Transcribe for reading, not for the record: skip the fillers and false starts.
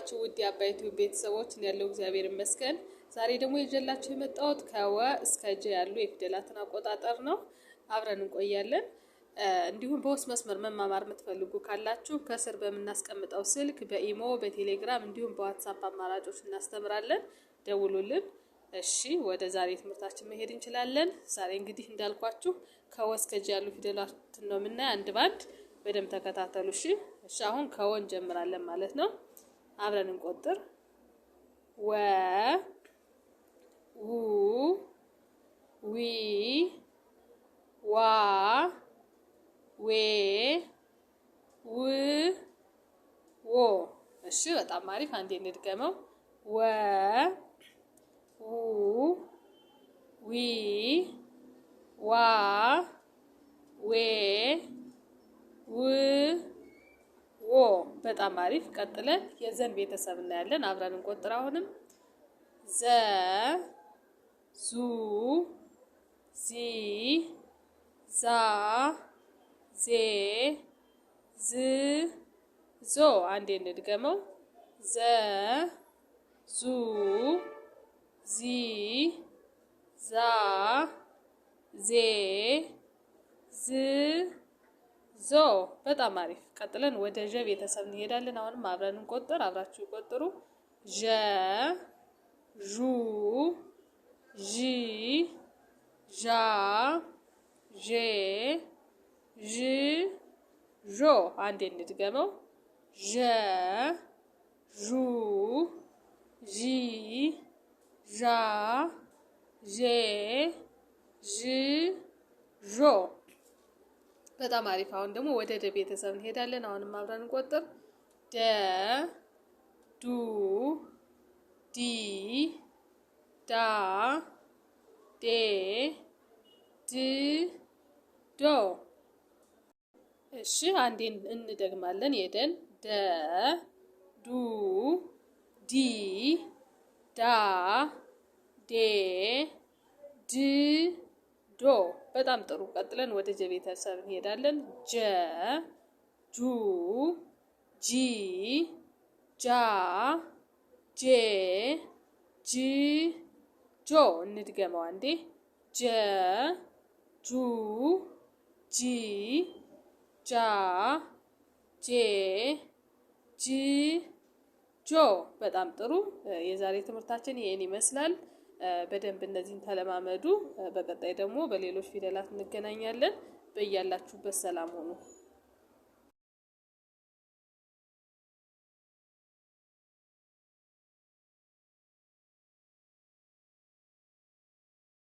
ናችሁ ውድ የአባይቱ ቤተሰቦች? ያለው እግዚአብሔር ይመስገን። ዛሬ ደግሞ ይዤላችሁ የመጣሁት ከወ እስከ ጀ ያሉ የፊደላትን አቆጣጠር ነው። አብረን እንቆያለን። እንዲሁም በውስጥ መስመር መማማር የምትፈልጉ ካላችሁ ከስር በምናስቀምጠው ስልክ በኢሞ በቴሌግራም እንዲሁም በዋትስአፕ አማራጮች እናስተምራለን። ደውሉልን። እሺ ወደ ዛሬ ትምህርታችን መሄድ እንችላለን። ዛሬ እንግዲህ እንዳልኳችሁ ከወ እስከ ጀ ያሉ ፊደላትን ነው የምናየው አንድ ባንድ። በደንብ ተከታተሉ። እሺ አሁን ከወ እንጀምራለን ማለት ነው። አብረን እንቆጥር። ወ ው ዊ ዋ ዌ ው ዎ። እሺ በጣም አሪፍ። አንዴ እንድገመው። ወ ው ዊ ዋ ዌ ው ዎ። በጣም አሪፍ። ቀጥለን የዘን ቤተሰብ እናያለን። አብረን እንቆጥር። አሁንም ዘ ዙ ዚ ዛ ዜ ዝ ዞ። አንዴ እንድገመው። ዘ ዙ ዚ ዛ ዜ ዝ ዞ። በጣም አሪፍ። ቀጥለን ወደ ዠ ቤተሰብ እንሄዳለን። አሁንም አብረን እንቆጥር። አብራችሁ ይቆጥሩ። ዠ ዡ ዢ ዣ ዤ ዥ ዦ። አንዴ እንድገመው። ዠ ዡ ዢ ዣ ዤ ዥ ዦ። በጣም አሪፍ። አሁን ደግሞ ወደ ደ ቤተሰብ እንሄዳለን። አሁንም አብረን እንቆጥር። ደ ዱ ዲ ዳ ዴ ድ ዶ። እሺ አንዴ እንደግማለን። የደን ደ ዱ ዲ ዳ ዴ ድ ዶ። በጣም ጥሩ። ቀጥለን ወደ ጀ ቤተሰብ እንሄዳለን። ጀ ጁ ጂ ጃ ጄ ጅ ጆ። እንድገመው አንዴ። ጀ ጁ ጂ ጃ ጄ ጅ ጆ። በጣም ጥሩ። የዛሬ ትምህርታችን ይሄን ይመስላል። በደንብ እነዚህን ተለማመዱ። በቀጣይ ደግሞ በሌሎች ፊደላት እንገናኛለን። በያላችሁበት ሰላም ሁኑ።